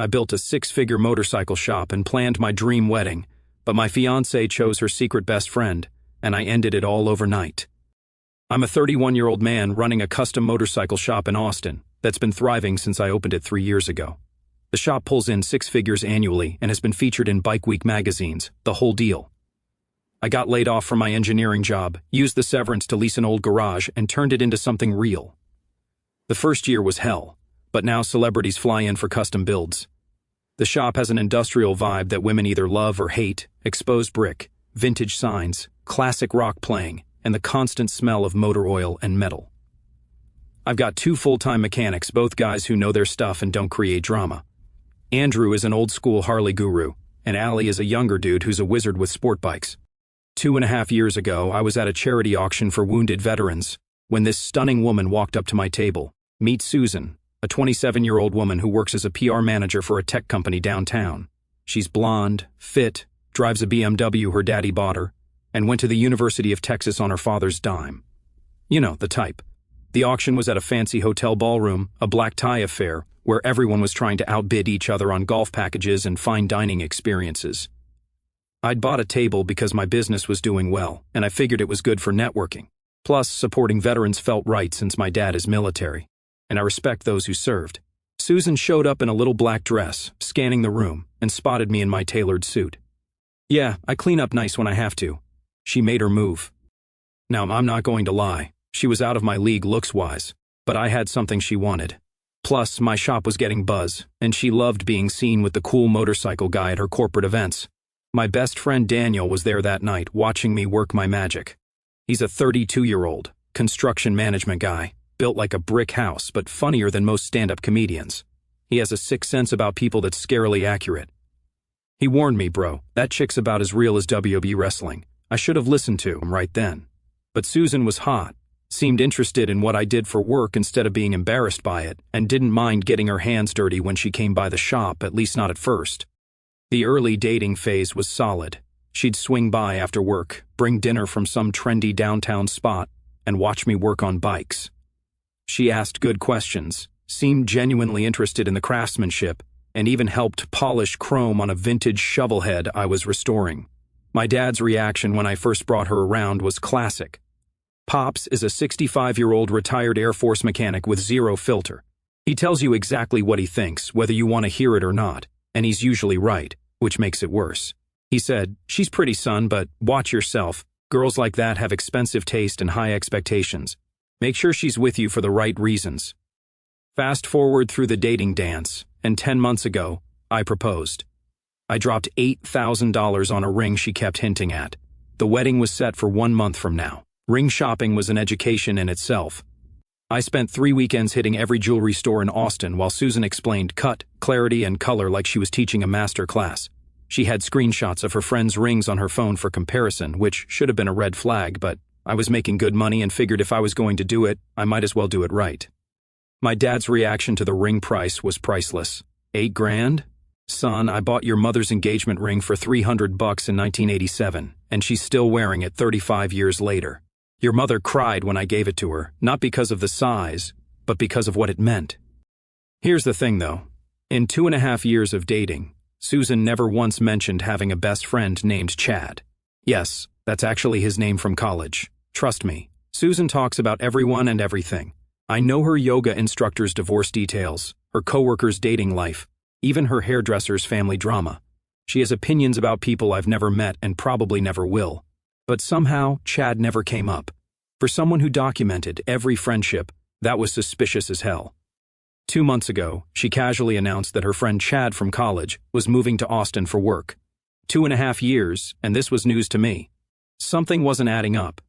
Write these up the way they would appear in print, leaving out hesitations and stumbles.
I built a six-figure motorcycle shop and planned my dream wedding, but my fiancée chose her secret best friend, and I ended it all overnight. I'm a 31-year-old man running a custom motorcycle shop in Austin that's been thriving since I opened it 3 years ago. The shop pulls in 6 figures annually and has been featured in Bike Week magazines, the whole deal. I got laid off from my engineering job, used the severance to lease an old garage, and turned it into something real. The first year was hell, but now celebrities fly in for custom builds. The shop has an industrial vibe that women either love or hate: exposed brick, vintage signs, classic rock playing, and the constant smell of motor oil and metal. I've got 2 full-time mechanics, both guys who know their stuff and don't create drama. Andrew is an old-school Harley guru, and Allie is a younger dude who's a wizard with sport bikes. 2.5 years ago, I was at a charity auction for wounded veterans when this stunning woman walked up to my table. Meet Susan, a 27-year-old woman who works as a PR manager for a tech company downtown. She's blonde, fit, drives a BMW her daddy bought her, and went to the University of Texas on her father's dime. You know, the type. The auction was at a fancy hotel ballroom, a black tie affair, where everyone was trying to outbid each other on golf packages and fine dining experiences. I'd bought a table because my business was doing well, and I figured it was good for networking. Plus, supporting veterans felt right since my dad is military, and I respect those who served. Susan showed up in a little black dress, scanning the room, and spotted me in my tailored suit. Yeah, I clean up nice when I have to. She made her move. Now, I'm not going to lie. She was out of my league looks-wise, but I had something she wanted. Plus, my shop was getting buzz, and she loved being seen with the cool motorcycle guy at her corporate events. My best friend Daniel was there that night, watching me work my magic. He's a 32-year-old, construction management guy, built like a brick house, but funnier than most stand-up comedians. He has a sixth sense about people that's scarily accurate. He warned me, bro, that chick's about as real as WWE wrestling. I should have listened to him right then. But Susan was hot, seemed interested in what I did for work instead of being embarrassed by it, and didn't mind getting her hands dirty when she came by the shop, at least not at first. The early dating phase was solid. She'd swing by after work, bring dinner from some trendy downtown spot, and watch me work on bikes. She asked good questions, seemed genuinely interested in the craftsmanship, and even helped polish chrome on a vintage shovel head I was restoring. My dad's reaction when I first brought her around was classic. Pops is a 65-year-old retired Air Force mechanic with zero filter. He tells you exactly what he thinks, whether you want to hear it or not, and he's usually right, which makes it worse. He said, "She's pretty, son, but watch yourself. Girls like that have expensive taste and high expectations. Make sure she's with you for the right reasons." Fast forward through the dating dance, and 10 months ago, I proposed. I dropped $8,000 on a ring she kept hinting at. The wedding was set for 1 month from now. Ring shopping was an education in itself. I spent 3 weekends hitting every jewelry store in Austin while Susan explained cut, clarity, and color like she was teaching a master class. She had screenshots of her friends' rings on her phone for comparison, which should have been a red flag, but I was making good money and figured if I was going to do it, I might as well do it right. My dad's reaction to the ring price was priceless. $8,000? Son, I bought your mother's engagement ring for $300 in 1987, and she's still wearing it 35 years later. Your mother cried when I gave it to her, not because of the size, but because of what it meant. Here's the thing, though. In 2.5 years of dating, Susan never once mentioned having a best friend named Chad. Yes, that's actually his name from college. Trust me, Susan talks about everyone and everything. I know her yoga instructor's divorce details, her coworker's dating life, even her hairdresser's family drama. She has opinions about people I've never met and probably never will. But somehow, Chad never came up. For someone who documented every friendship, that was suspicious as hell. 2 months ago, she casually announced that her friend Chad from college was moving to Austin for work. 2.5 years, and this was news to me. Something wasn't adding up.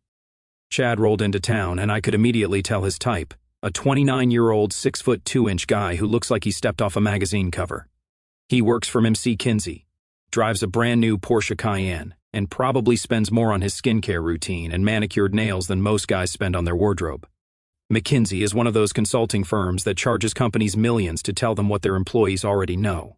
Chad rolled into town, and I could immediately tell his type. A 29-year-old 6'2" guy who looks like he stepped off a magazine cover. He works for MC Kinsey, drives a brand new Porsche Cayenne, and probably spends more on his skincare routine and manicured nails than most guys spend on their wardrobe. McKinsey is one of those consulting firms that charges companies millions to tell them what their employees already know.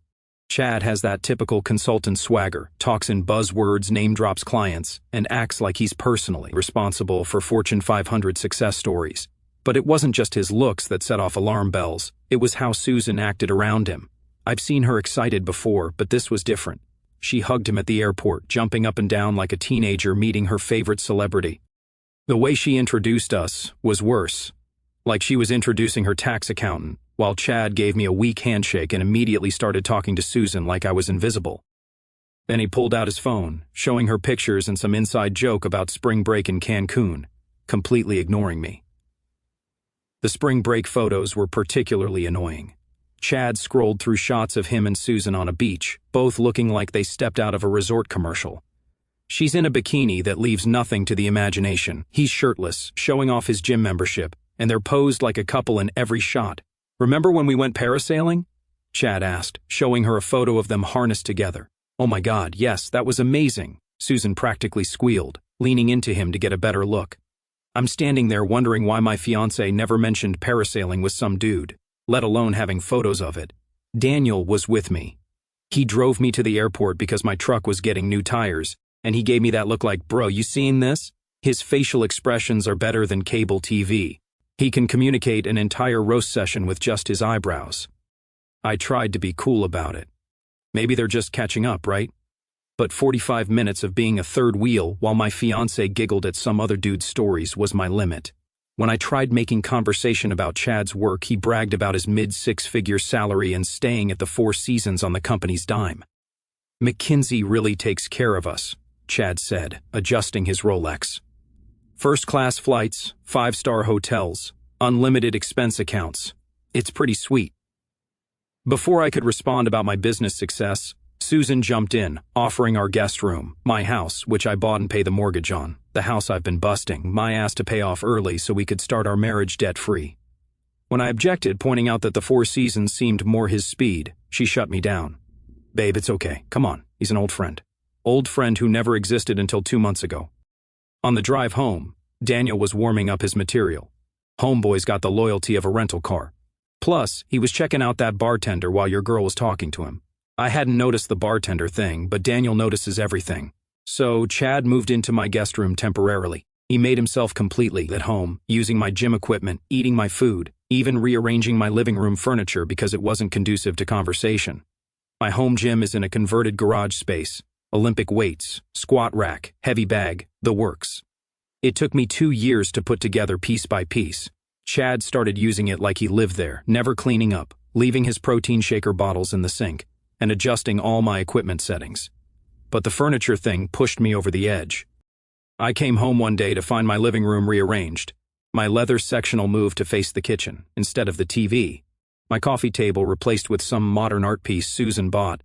Chad has that typical consultant swagger, talks in buzzwords, name drops clients, and acts like he's personally responsible for Fortune 500 success stories. But it wasn't just his looks that set off alarm bells, it was how Susan acted around him. I've seen her excited before, but this was different. She hugged him at the airport, jumping up and down like a teenager meeting her favorite celebrity. The way she introduced us was worse, like she was introducing her tax accountant, while Chad gave me a weak handshake and immediately started talking to Susan like I was invisible. Then he pulled out his phone, showing her pictures and some inside joke about spring break in Cancun, completely ignoring me. The spring break photos were particularly annoying. Chad scrolled through shots of him and Susan on a beach, both looking like they stepped out of a resort commercial. She's in a bikini that leaves nothing to the imagination. He's shirtless, showing off his gym membership, and they're posed like a couple in every shot. Remember when we went parasailing? Chad asked, showing her a photo of them harnessed together. Oh my God, yes, that was amazing, Susan practically squealed, leaning into him to get a better look. I'm standing there wondering why my fiancé never mentioned parasailing with some dude, let alone having photos of it. Daniel was with me. He drove me to the airport because my truck was getting new tires, and he gave me that look like, bro, you seen this? His facial expressions are better than cable TV. He can communicate an entire roast session with just his eyebrows. I tried to be cool about it. Maybe they're just catching up, right? But 45 minutes of being a third wheel while my fiancé giggled at some other dude's stories was my limit. When I tried making conversation about Chad's work, he bragged about his mid-six-figure salary and staying at the Four Seasons on the company's dime. McKinsey really takes care of us, Chad said, adjusting his Rolex. First-class flights, 5-star hotels, unlimited expense accounts. It's pretty sweet. Before I could respond about my business success, Susan jumped in, offering our guest room, my house, which I bought and pay the mortgage on, the house I've been busting my ass to pay off early so we could start our marriage debt-free. When I objected, pointing out that the Four Seasons seemed more his speed, she shut me down. Babe, it's okay. Come on. He's an old friend. Old friend who never existed until 2 months ago. On the drive home, Daniel was warming up his material. Homeboy's got the loyalty of a rental car. Plus, he was checking out that bartender while your girl was talking to him. I hadn't noticed the bartender thing, but Daniel notices everything. So Chad moved into my guest room temporarily. He made himself completely at home, using my gym equipment, eating my food, even rearranging my living room furniture because it wasn't conducive to conversation. My home gym is in a converted garage space. Olympic weights, squat rack, heavy bag, the works. It took me 2 years to put together piece by piece. Chad started using it like he lived there, never cleaning up, leaving his protein shaker bottles in the sink, and adjusting all my equipment settings. But the furniture thing pushed me over the edge. I came home one day to find my living room rearranged. My leather sectional moved to face the kitchen, instead of the TV. My coffee table replaced with some modern art piece Susan bought.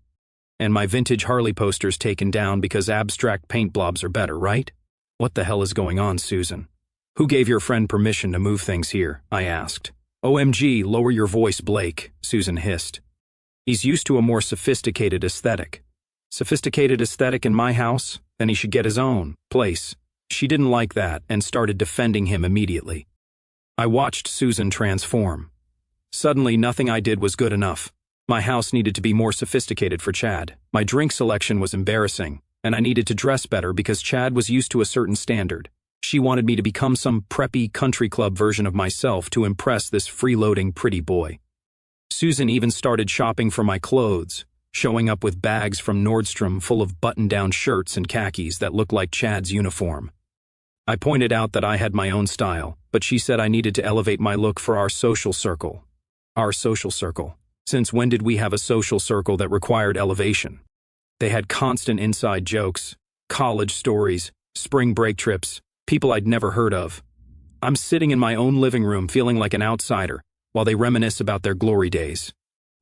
And my vintage Harley posters taken down because abstract paint blobs are better, right? What the hell is going on, Susan? Who gave your friend permission to move things here? I asked. OMG, lower your voice, Blake, Susan hissed. He's used to a more sophisticated aesthetic. Sophisticated aesthetic in my house? Then he should get his own place. She didn't like that and started defending him immediately. I watched Susan transform. Suddenly, nothing I did was good enough. My house needed to be more sophisticated for Chad. My drink selection was embarrassing, and I needed to dress better because Chad was used to a certain standard. She wanted me to become some preppy country club version of myself to impress this freeloading pretty boy. Susan even started shopping for my clothes, showing up with bags from Nordstrom full of button-down shirts and khakis that looked like Chad's uniform. I pointed out that I had my own style, but she said I needed to elevate my look for our social circle. Our social circle. Since when did we have a social circle that required elevation? They had constant inside jokes, college stories, spring break trips, people I'd never heard of. I'm sitting in my own living room feeling like an outsider, while they reminisce about their glory days.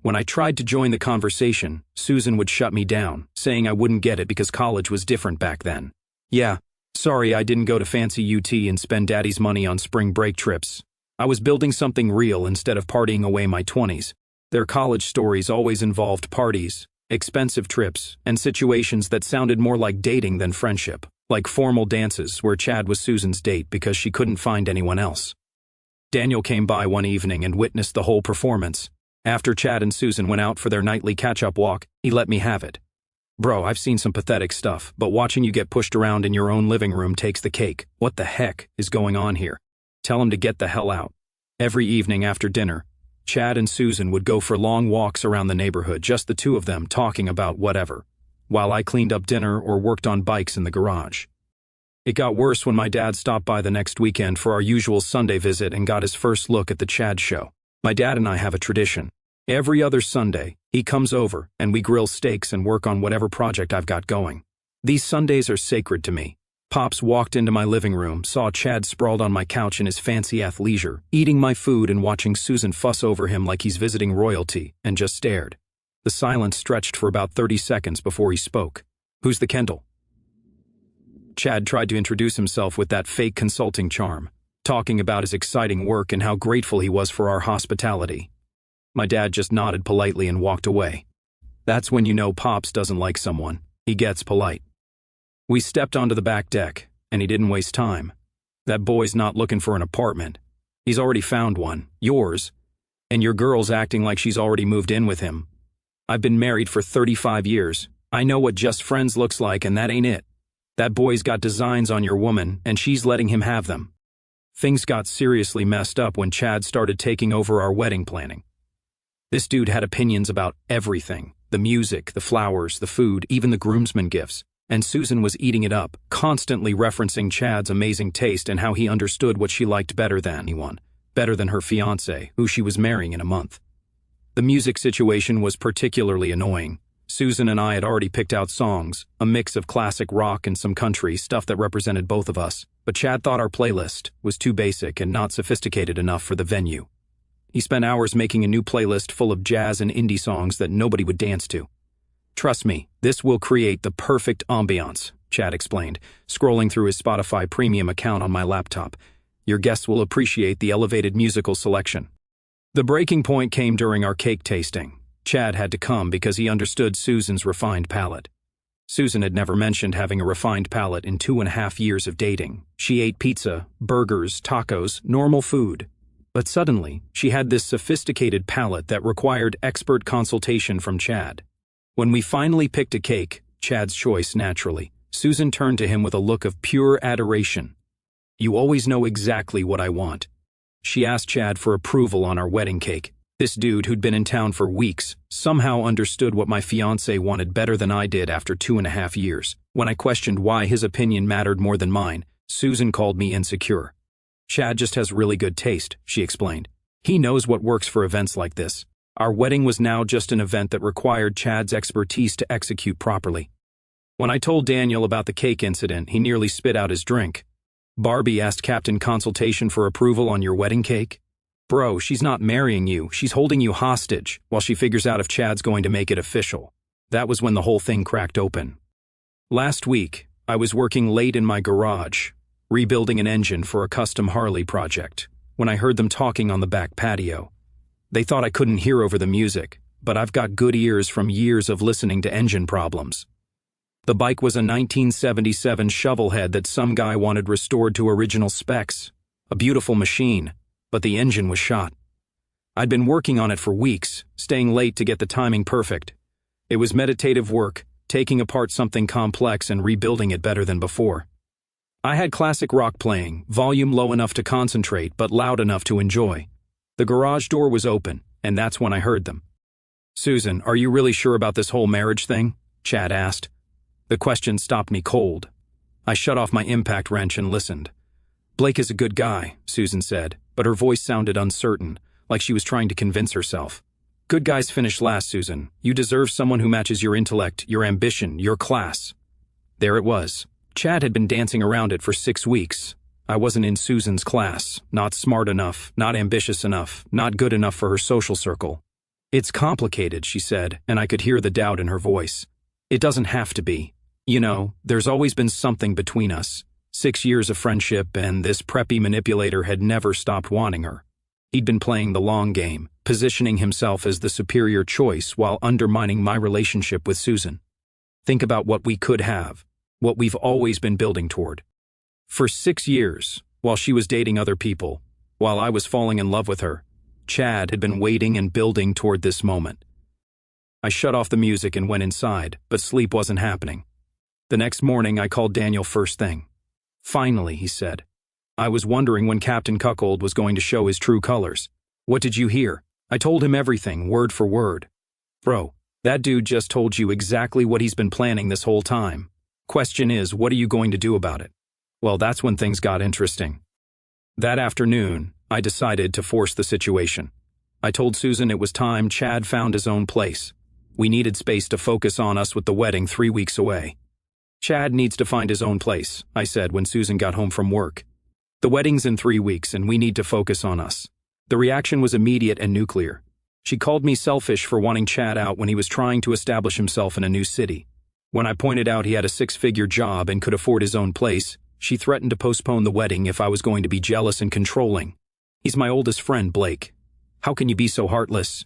When I tried to join the conversation, Susan would shut me down, saying I wouldn't get it because college was different back then. Yeah, sorry I didn't go to fancy UT and spend daddy's money on spring break trips. I was building something real instead of partying away my 20s. Their college stories always involved parties, expensive trips, and situations that sounded more like dating than friendship, like formal dances where Chad was Susan's date because she couldn't find anyone else. Daniel came by one evening and witnessed the whole performance. After Chad and Susan went out for their nightly catch-up walk, he let me have it. Bro, I've seen some pathetic stuff, but watching you get pushed around in your own living room takes the cake. What the heck is going on here? Tell him to get the hell out. Every evening after dinner, Chad and Susan would go for long walks around the neighborhood, just the two of them talking about whatever, while I cleaned up dinner or worked on bikes in the garage. It got worse when my dad stopped by the next weekend for our usual Sunday visit and got his first look at the Chad show. My dad and I have a tradition. Every other Sunday, he comes over and we grill steaks and work on whatever project I've got going. These Sundays are sacred to me. Pops walked into my living room, saw Chad sprawled on my couch in his fancy athleisure, eating my food and watching Susan fuss over him like he's visiting royalty, and just stared. The silence stretched for about 30 seconds before he spoke. "Who's the Kendall?" Chad tried to introduce himself with that fake consulting charm, talking about his exciting work and how grateful he was for our hospitality. My dad just nodded politely and walked away. That's when you know Pops doesn't like someone. He gets polite. We stepped onto the back deck, and he didn't waste time. That boy's not looking for an apartment. He's already found one, yours, and your girl's acting like she's already moved in with him. I've been married for 35 years. I know what just friends looks like, and that ain't it. That boy's got designs on your woman, and she's letting him have them. Things got seriously messed up when Chad started taking over our wedding planning. This dude had opinions about everything. The music, the flowers, the food, even the groomsmen gifts. And Susan was eating it up, constantly referencing Chad's amazing taste and how he understood what she liked better than anyone, better than her fiancé, who she was marrying in a month. The music situation was particularly annoying. Susan and I had already picked out songs, a mix of classic rock and some country, stuff that represented both of us, but Chad thought our playlist was too basic and not sophisticated enough for the venue. He spent hours making a new playlist full of jazz and indie songs that nobody would dance to. "Trust me, this will create the perfect ambiance," Chad explained, scrolling through his Spotify premium account on my laptop. "Your guests will appreciate the elevated musical selection." The breaking point came during our cake tasting. Chad had to come because he understood Susan's refined palate. Susan had never mentioned having a refined palate in 2.5 years of dating. She ate pizza, burgers, tacos, normal food. But suddenly, she had this sophisticated palate that required expert consultation from Chad. When we finally picked a cake, Chad's choice naturally, Susan turned to him with a look of pure adoration. "You always know exactly what I want." She asked Chad for approval on our wedding cake. This dude who'd been in town for weeks somehow understood what my fiancé wanted better than I did after 2.5 years. When I questioned why his opinion mattered more than mine, Susan called me insecure. "Chad just has really good taste," she explained. "He knows what works for events like this." Our wedding was now just an event that required Chad's expertise to execute properly. When I told Daniel about the cake incident, he nearly spit out his drink. "Barbie asked Captain Consultation for approval on your wedding cake? Bro, she's not marrying you, she's holding you hostage while she figures out if Chad's going to make it official." That was when the whole thing cracked open. Last week, I was working late in my garage, rebuilding an engine for a custom Harley project, when I heard them talking on the back patio. They thought I couldn't hear over the music, but I've got good ears from years of listening to engine problems. The bike was a 1977 shovelhead that some guy wanted restored to original specs. A beautiful machine, but the engine was shot. I'd been working on it for weeks, staying late to get the timing perfect. It was meditative work, taking apart something complex and rebuilding it better than before. I had classic rock playing, volume low enough to concentrate but loud enough to enjoy. The garage door was open, and that's when I heard them. "Susan, are you really sure about this whole marriage thing?" Chad asked. The question stopped me cold. I shut off my impact wrench and listened. "Blake is a good guy," Susan said, but her voice sounded uncertain, like she was trying to convince herself. "Good guys finish last, Susan. You deserve someone who matches your intellect, your ambition, your class." There it was. Chad had been dancing around it for 6 weeks. I wasn't in Susan's class, not smart enough, not ambitious enough, not good enough for her social circle. "It's complicated," she said, and I could hear the doubt in her voice. "It doesn't have to be. You know, there's always been something between us. 6 years of friendship, and this preppy manipulator had never stopped wanting her. He'd been playing the long game, positioning himself as the superior choice while undermining my relationship with Susan. Think about what we could have, what we've always been building toward. For 6 years, while she was dating other people, while I was falling in love with her, Chad had been waiting and building toward this moment. I shut off the music and went inside, but sleep wasn't happening. The next morning, I called Daniel first thing. "Finally," he said. "I was wondering when Captain Cuckold was going to show his true colors." "What did you hear?" I told him everything, word for word. Bro, that dude just told you exactly what he's been planning this whole time. Question is, what are you going to do about it? Well, that's when things got interesting. That afternoon, I decided to force the situation. I told Susan it was time Chad found his own place. We needed space to focus on us with the wedding 3 weeks away. Chad needs to find his own place, I said when Susan got home from work. The wedding's in 3 weeks and we need to focus on us. The reaction was immediate and nuclear. She called me selfish for wanting Chad out when he was trying to establish himself in a new city. When I pointed out he had a 6-figure job and could afford his own place, she threatened to postpone the wedding if I was going to be jealous and controlling. He's my oldest friend, Blake. How can you be so heartless?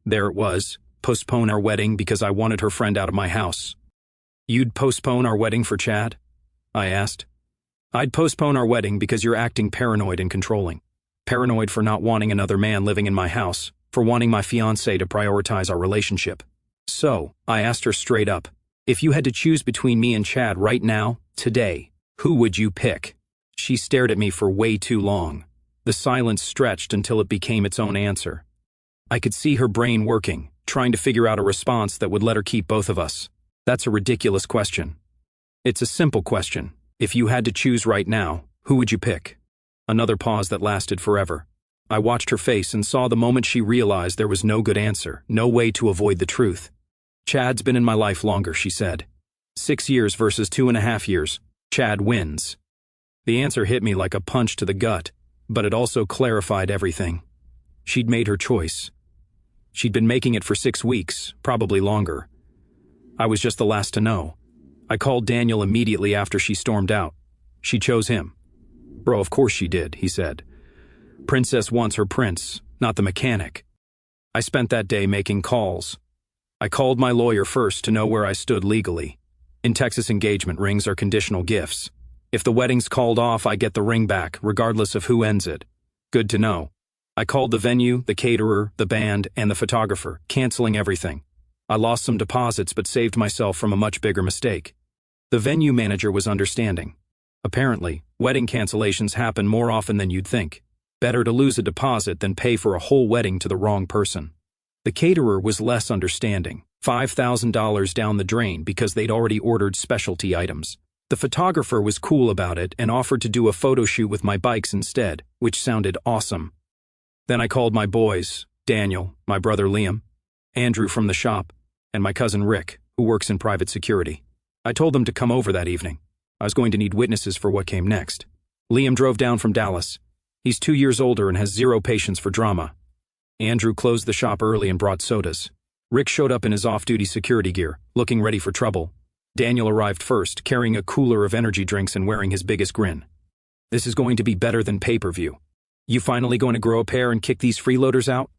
There it was, postpone our wedding because I wanted her friend out of my house. You'd postpone our wedding for Chad? I asked. I'd postpone our wedding because you're acting paranoid and controlling. Paranoid for not wanting another man living in my house, for wanting my fiancé to prioritize our relationship. So, I asked her straight up, if you had to choose between me and Chad right now, today, who would you pick? She stared at me for way too long. The silence stretched until it became its own answer. I could see her brain working, trying to figure out a response that would let her keep both of us. That's a ridiculous question. It's a simple question. If you had to choose right now, who would you pick? Another pause that lasted forever. I watched her face and saw the moment she realized there was no good answer, no way to avoid the truth. Chad's been in my life longer, she said. 6 years versus 2.5 years. Chad wins. The answer hit me like a punch to the gut, but it also clarified everything. She'd made her choice. She'd been making it for 6 weeks, probably longer. I was just the last to know. I called Daniel immediately after she stormed out. She chose him. Bro, of course she did, he said. Princess wants her prince, not the mechanic. I spent that day making calls. I called my lawyer first to know where I stood legally. In Texas, engagement rings are conditional gifts. If the wedding's called off, I get the ring back, regardless of who ends it. Good to know. I called the venue, the caterer, the band, and the photographer, canceling everything. I lost some deposits but saved myself from a much bigger mistake. The venue manager was understanding. Apparently, wedding cancellations happen more often than you'd think. Better to lose a deposit than pay for a whole wedding to the wrong person. The caterer was less understanding, $5,000 down the drain because they'd already ordered specialty items. The photographer was cool about it and offered to do a photo shoot with my bikes instead, which sounded awesome. Then I called my boys, Daniel, my brother Liam, Andrew from the shop, and my cousin Rick, who works in private security. I told them to come over that evening. I was going to need witnesses for what came next. Liam drove down from Dallas. He's 2 years older and has zero patience for drama. Andrew closed the shop early and brought sodas. Rick showed up in his off-duty security gear, looking ready for trouble. Daniel arrived first, carrying a cooler of energy drinks and wearing his biggest grin. This is going to be better than pay-per-view. You finally going to grow a pair and kick these freeloaders out?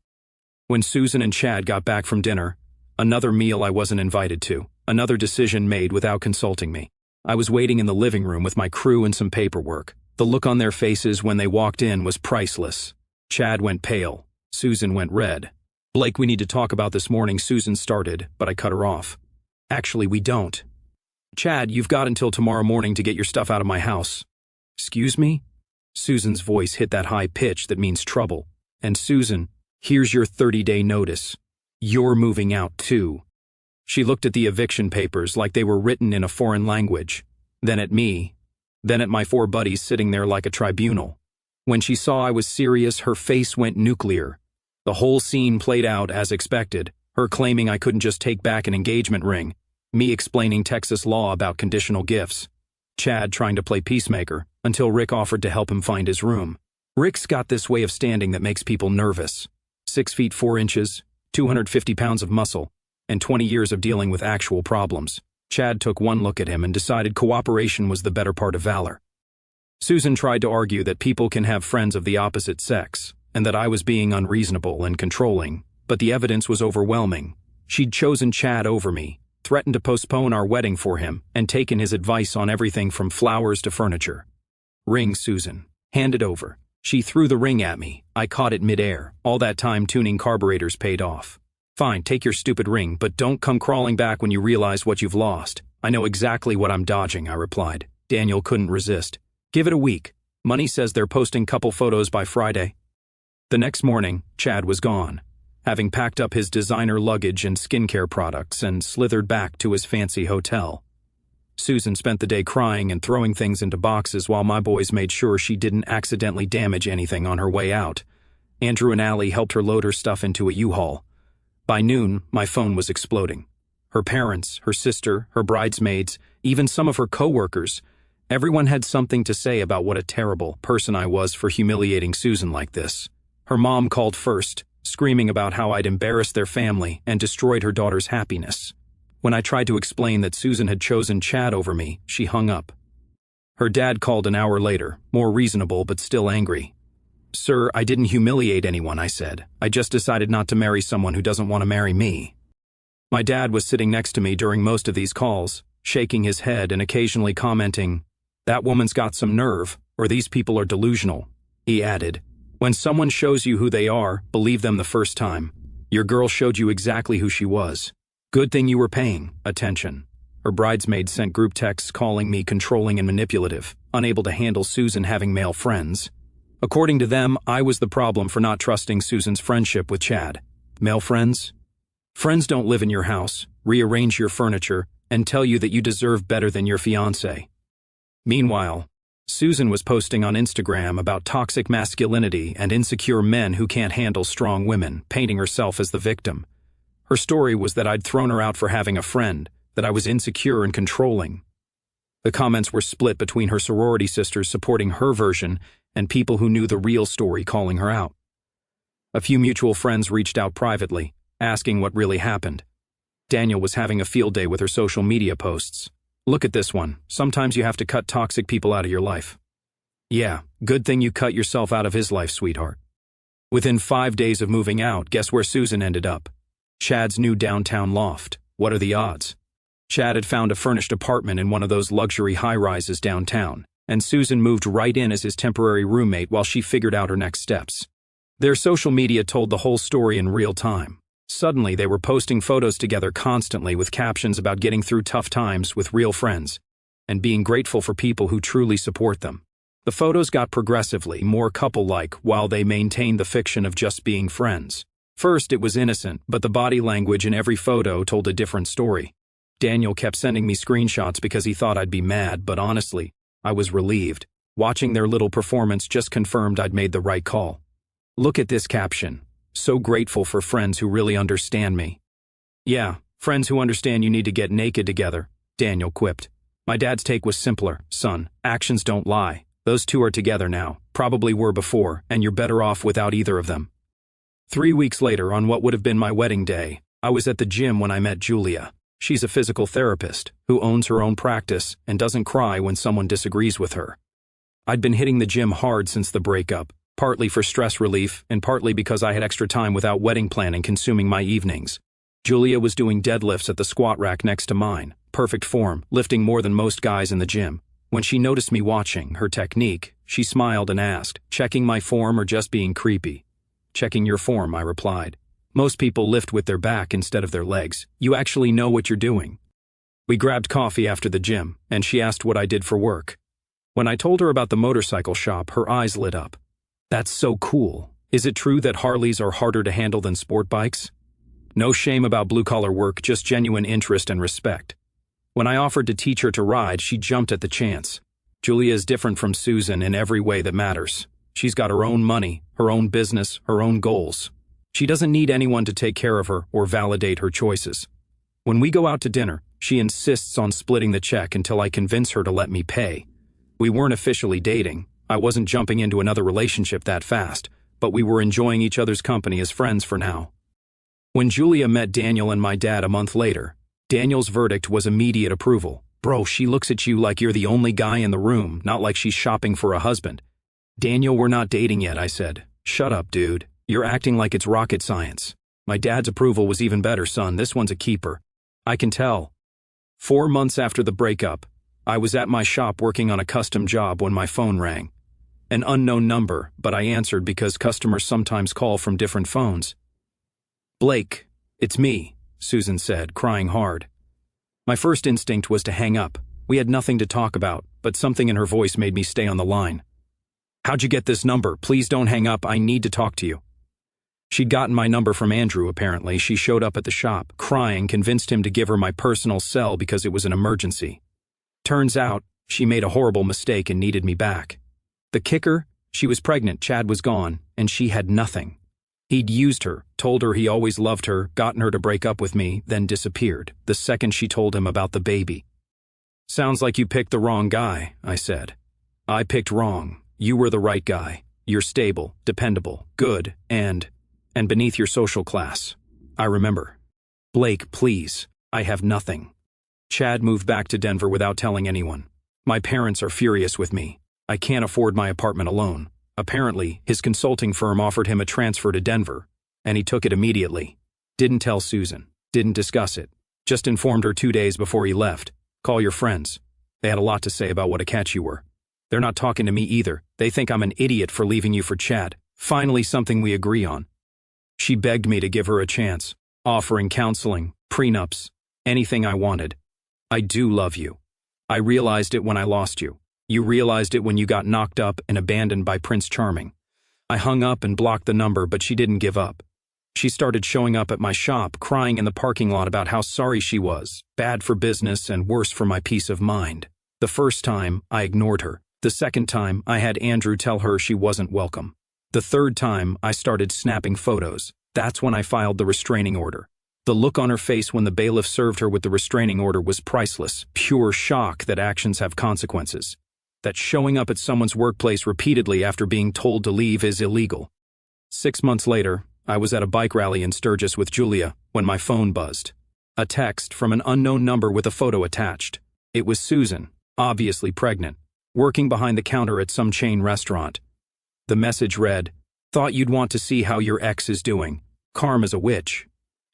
When Susan and Chad got back from dinner, another meal I wasn't invited to, another decision made without consulting me. I was waiting in the living room with my crew and some paperwork. The look on their faces when they walked in was priceless. Chad went pale. Susan went red. Blake, we need to talk about this morning, Susan started, but I cut her off. Actually, we don't. Chad, you've got until tomorrow morning to get your stuff out of my house. Excuse me? Susan's voice hit that high pitch that means trouble. And Susan, here's your 30-day notice. You're moving out too. She looked at the eviction papers like they were written in a foreign language, then at me, then at my 4 buddies sitting there like a tribunal. When she saw I was serious, her face went nuclear. The whole scene played out as expected, her claiming I couldn't just take back an engagement ring, me explaining Texas law about conditional gifts, Chad trying to play peacemaker until Rick offered to help him find his room. Rick's got this way of standing that makes people nervous. 6 feet 4 inches, 250 pounds of muscle, and 20 years of dealing with actual problems. Chad took one look at him and decided cooperation was the better part of valor. Susan tried to argue that people can have friends of the opposite sex, and that I was being unreasonable and controlling, but the evidence was overwhelming. She'd chosen Chad over me, threatened to postpone our wedding for him, and taken his advice on everything from flowers to furniture. Ring, Susan. Hand it over. She threw the ring at me. I caught it midair. All that time tuning carburetors paid off. Fine, take your stupid ring, but don't come crawling back when you realize what you've lost. I know exactly what I'm dodging, I replied. Daniel couldn't resist. Give it a week. Money says they're posting couple photos by Friday. The next morning, Chad was gone. having packed up his designer luggage and skincare products and slithered back to his fancy hotel. Susan spent the day crying and throwing things into boxes while my boys made sure she didn't accidentally damage anything on her way out. Andrew and Allie helped her load her stuff into a U-Haul. By noon, my phone was exploding. Her parents, her sister, her bridesmaids, even some of her co-workers, everyone had something to say about what a terrible person I was for humiliating Susan like this. Her mom called first, screaming about how I'd embarrassed their family and destroyed her daughter's happiness. When I tried to explain that Susan had chosen Chad over me, she hung up. Her dad called an hour later, more reasonable but still angry. "Sir, I didn't humiliate anyone," I said. "I just decided not to marry someone who doesn't want to marry me." My dad was sitting next to me during most of these calls, shaking his head and occasionally commenting, "That woman's got some nerve, or these people are delusional." He added, "When someone shows you who they are, believe them the first time. Your girl showed you exactly who she was. Good thing you were paying attention." Her bridesmaids sent group texts calling me controlling and manipulative, unable to handle Susan having male friends. According to them, I was the problem for not trusting Susan's friendship with Chad. Male friends? Friends don't live in your house, rearrange your furniture, and tell you that you deserve better than your fiancé. Meanwhile, Susan was posting on Instagram about toxic masculinity and insecure men who can't handle strong women, painting herself as the victim. Her story was that I'd thrown her out for having a friend, that I was insecure and controlling. The comments were split between her sorority sisters supporting her version and people who knew the real story calling her out. A few mutual friends reached out privately, asking what really happened. Daniel was having a field day with her social media posts. "Look at this one. Sometimes you have to cut toxic people out of your life." "Yeah, good thing you cut yourself out of his life, sweetheart." Within 5 days of moving out, guess where Susan ended up? Chad's new downtown loft. What are the odds? Chad had found a furnished apartment in one of those luxury high-rises downtown, and Susan moved right in as his temporary roommate while she figured out her next steps. Their social media told the whole story in real time. Suddenly, they were posting photos together constantly with captions about getting through tough times with real friends and being grateful for people who truly support them. The photos got progressively more couple-like while they maintained the fiction of just being friends. First, it was innocent, but the body language in every photo told a different story. Daniel kept sending me screenshots because he thought I'd be mad, but honestly, I was relieved. Watching their little performance just confirmed I'd made the right call. Look at this caption. "So grateful for friends who really understand me." "Yeah, friends who understand you need to get naked together," Daniel quipped. My dad's take was simpler. "Son, actions don't lie. Those two are together now, probably were before, and you're better off without either of them." 3 weeks later, on what would have been my wedding day, I was at the gym when I met Julia. She's a physical therapist who owns her own practice and doesn't cry when someone disagrees with her. I'd been hitting the gym hard since the breakup, partly for stress relief and partly because I had extra time without wedding planning consuming my evenings. Julia was doing deadlifts at the squat rack next to mine, perfect form, lifting more than most guys in the gym. When she noticed me watching her technique, she smiled and asked, "Checking my form or just being creepy?" "Checking your form," I replied. "Most people lift with their back instead of their legs. You actually know what you're doing." We grabbed coffee after the gym, and she asked what I did for work. When I told her about the motorcycle shop, her eyes lit up. "That's so cool. Is it true that Harleys are harder to handle than sport bikes?" No shame about blue-collar work, just genuine interest and respect. When I offered to teach her to ride, she jumped at the chance. Julia is different from Susan in every way that matters. She's got her own money, her own business, her own goals. She doesn't need anyone to take care of her or validate her choices. When we go out to dinner, she insists on splitting the check until I convince her to let me pay. We weren't officially dating. I wasn't jumping into another relationship that fast, but we were enjoying each other's company as friends for now. When Julia met Daniel and my dad a month later, Daniel's verdict was immediate approval. "Bro, she looks at you like you're the only guy in the room, not like she's shopping for a husband." "Daniel, we're not dating yet," I said. "Shut up, dude. You're acting like it's rocket science." My dad's approval was even better. "Son, this one's a keeper. I can tell." 4 months after the breakup, I was at my shop working on a custom job when my phone rang. An unknown number, but I answered because customers sometimes call from different phones. "Blake, it's me," Susan said, crying hard. My first instinct was to hang up. We had nothing to talk about, but something in her voice made me stay on the line. "How'd you get this number? Please don't hang up. I need to talk to you." She'd gotten my number from Andrew, apparently. She showed up at the shop, crying, convinced him to give her my personal cell because it was an emergency. Turns out, she made a horrible mistake and needed me back. The kicker? She was pregnant, Chad was gone, and she had nothing. He'd used her, told her he always loved her, gotten her to break up with me, then disappeared, the second she told him about the baby. "Sounds like you picked the wrong guy," I said. "I picked wrong. You were the right guy. You're stable, dependable, good, and beneath your social class. I remember." "Blake, please. I have nothing." Chad moved back to Denver without telling anyone. My parents are furious with me. I can't afford my apartment alone. Apparently, his consulting firm offered him a transfer to Denver, and he took it immediately. Didn't tell Susan. Didn't discuss it. Just informed her 2 days before he left. "Call your friends. They had a lot to say about what a catch you were. They're not talking to me either. They think I'm an idiot for leaving you for Chad. Finally something we agree on." She begged me to give her a chance, offering counseling, prenups, anything I wanted. "I do love you. I realized it when I lost you. You realized it when you got knocked up and abandoned by Prince Charming." I hung up and blocked the number, but she didn't give up. She started showing up at my shop, crying in the parking lot about how sorry she was, bad for business and worse for my peace of mind. The first time, I ignored her. The second time, I had Andrew tell her she wasn't welcome. The third time, I started snapping photos. That's when I filed the restraining order. The look on her face when the bailiff served her with the restraining order was priceless, pure shock that actions have consequences. That showing up at someone's workplace repeatedly after being told to leave is illegal. 6 months later, I was at a bike rally in Sturgis with Julia when my phone buzzed. A text from an unknown number with a photo attached. It was Susan, obviously pregnant, working behind the counter at some chain restaurant. The message read, "Thought you'd want to see how your ex is doing. Calm as a witch."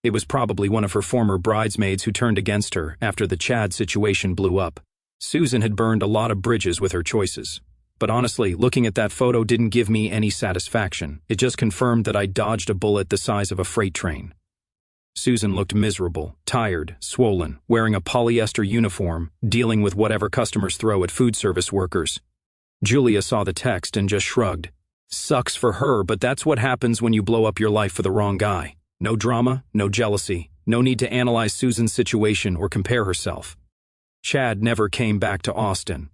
It was probably one of her former bridesmaids who turned against her after the Chad situation blew up. Susan had burned a lot of bridges with her choices. But honestly, looking at that photo didn't give me any satisfaction. It just confirmed that I dodged a bullet the size of a freight train. Susan looked miserable, tired, swollen, wearing a polyester uniform, dealing with whatever customers throw at food service workers. Julia saw the text and just shrugged. Sucks for her, but that's what happens when you blow up your life for the wrong guy. No drama, no jealousy, no need to analyze Susan's situation or compare herself. Chad never came back to Austin.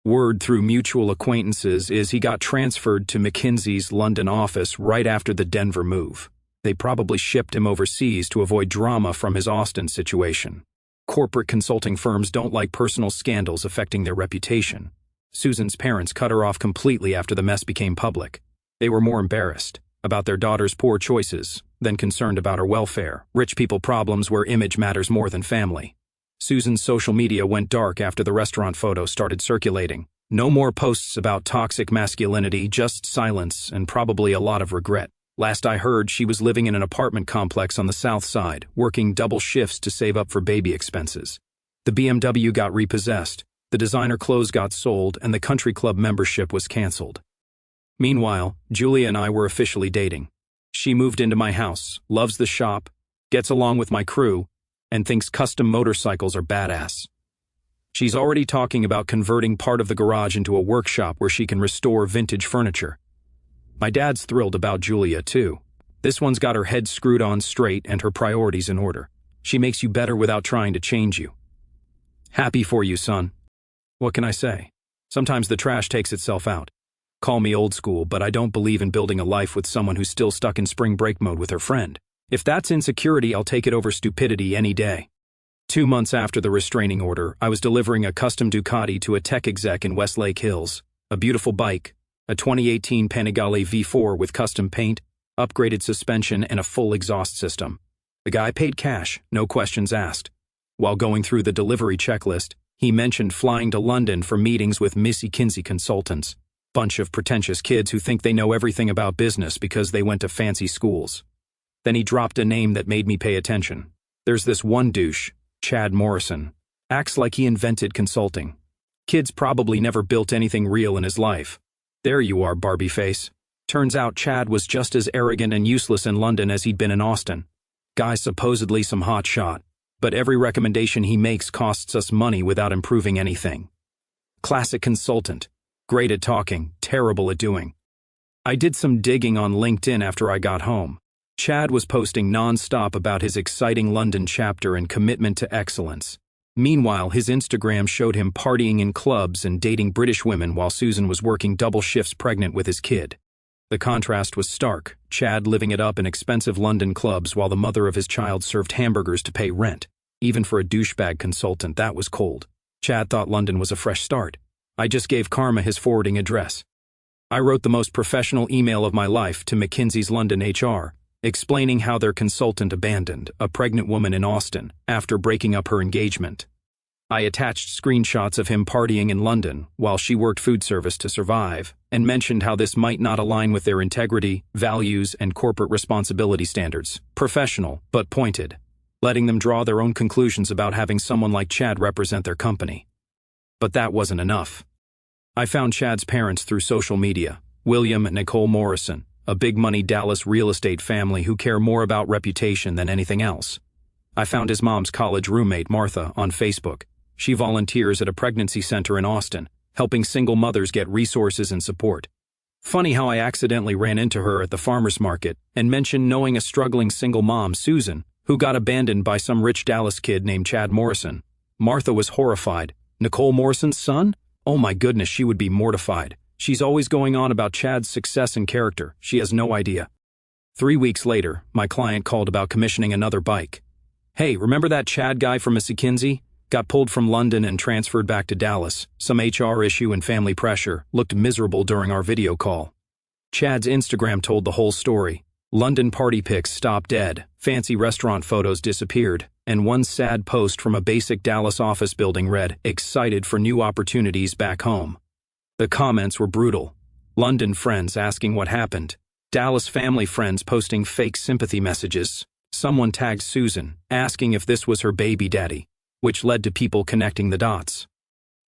Word through mutual acquaintances is he got transferred to McKinsey's London office right after the Denver move. They probably shipped him overseas to avoid drama from his Austin situation. Corporate consulting firms don't like personal scandals affecting their reputation. Susan's parents cut her off completely after the mess became public. They were more embarrassed about their daughter's poor choices than concerned about her welfare. Rich people problems where image matters more than family. Susan's social media went dark after the restaurant photo started circulating. No more posts about toxic masculinity, just silence and probably a lot of regret. Last I heard, she was living in an apartment complex on the south side, working double shifts to save up for baby expenses. The BMW got repossessed, the designer clothes got sold, and the country club membership was canceled. Meanwhile, Julia and I were officially dating. She moved into my house, loves the shop, gets along with my crew, and thinks custom motorcycles are badass. She's already talking about converting part of the garage into a workshop where she can restore vintage furniture. My dad's thrilled about Julia, too. This one's got her head screwed on straight and her priorities in order. She makes you better without trying to change you. Happy for you, son. What can I say? Sometimes the trash takes itself out. Call me old school, but I don't believe in building a life with someone who's still stuck in spring break mode with her friend. If that's insecurity, I'll take it over stupidity any day. 2 months after the restraining order, I was delivering a custom Ducati to a tech exec in Westlake Hills. A beautiful bike, a 2018 Panigale V4 with custom paint, upgraded suspension, and a full exhaust system. The guy paid cash, no questions asked. While going through the delivery checklist, he mentioned flying to London for meetings with Missy Kinsey consultants. Bunch of pretentious kids who think they know everything about business because they went to fancy schools. Then he dropped a name that made me pay attention. There's this one douche, Chad Morrison. Acts like he invented consulting. Kid's probably never built anything real in his life. There you are, Barbie face. Turns out Chad was just as arrogant and useless in London as he'd been in Austin. Guy's supposedly some hot shot, but every recommendation he makes costs us money without improving anything. Classic consultant. Great at talking, terrible at doing. I did some digging on LinkedIn after I got home. Chad was posting non-stop about his exciting London chapter and commitment to excellence. Meanwhile, his Instagram showed him partying in clubs and dating British women while Susan was working double shifts pregnant with his kid. The contrast was stark, Chad living it up in expensive London clubs while the mother of his child served hamburgers to pay rent. Even for a douchebag consultant, that was cold. Chad thought London was a fresh start. I just gave Karma his forwarding address. I wrote the most professional email of my life to McKinsey's London HR, explaining how their consultant abandoned a pregnant woman in Austin after breaking up her engagement. I attached screenshots of him partying in London while she worked food service to survive, and mentioned how this might not align with their integrity, values, and corporate responsibility standards. Professional, but pointed, letting them draw their own conclusions about having someone like Chad represent their company. But that wasn't enough. I found Chad's parents through social media, William and Nicole Morrison, a big-money Dallas real estate family who care more about reputation than anything else. I found his mom's college roommate, Martha, on Facebook. She volunteers at a pregnancy center in Austin, helping single mothers get resources and support. Funny how I accidentally ran into her at the farmer's market and mentioned knowing a struggling single mom, Susan, who got abandoned by some rich Dallas kid named Chad Morrison. Martha was horrified. Nicole Morrison's son? Oh my goodness, she would be mortified. She's always going on about Chad's success and character. She has no idea. 3 weeks later, my client called about commissioning another bike. Hey, remember that Chad guy from McKinsey? Got pulled from London and transferred back to Dallas. Some HR issue and family pressure. Looked miserable during our video call. Chad's Instagram told the whole story. London party pics stopped dead, fancy restaurant photos disappeared, and one sad post from a basic Dallas office building read, "Excited for new opportunities back home." The comments were brutal. London friends asking what happened. Dallas family friends posting fake sympathy messages. Someone tagged Susan, asking if this was her baby daddy, which led to people connecting the dots.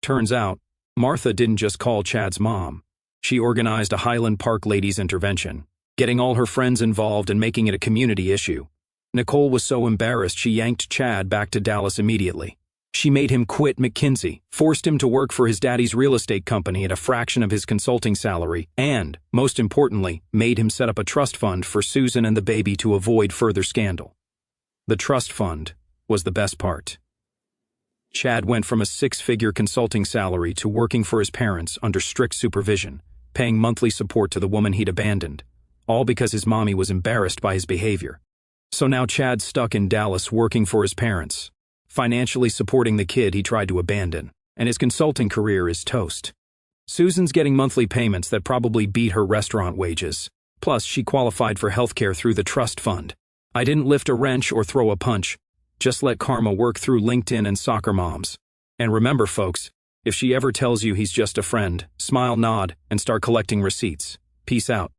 Turns out, Martha didn't just call Chad's mom. She organized a Highland Park ladies' intervention, getting all her friends involved and making it a community issue. Nicole was so embarrassed she yanked Chad back to Dallas immediately. She made him quit McKinsey, forced him to work for his daddy's real estate company at a fraction of his consulting salary, and, most importantly, made him set up a trust fund for Susan and the baby to avoid further scandal. The trust fund was the best part. Chad went from a 6-figure consulting salary to working for his parents under strict supervision, paying monthly support to the woman he'd abandoned, all because his mommy was embarrassed by his behavior. So now Chad's stuck in Dallas working for his parents, financially supporting the kid he tried to abandon, and his consulting career is toast. Susan's getting monthly payments that probably beat her restaurant wages. Plus, she qualified for healthcare through the trust fund. I didn't lift a wrench or throw a punch. Just let karma work through LinkedIn and soccer moms. And remember, folks, if she ever tells you he's just a friend, smile, nod, and start collecting receipts. Peace out.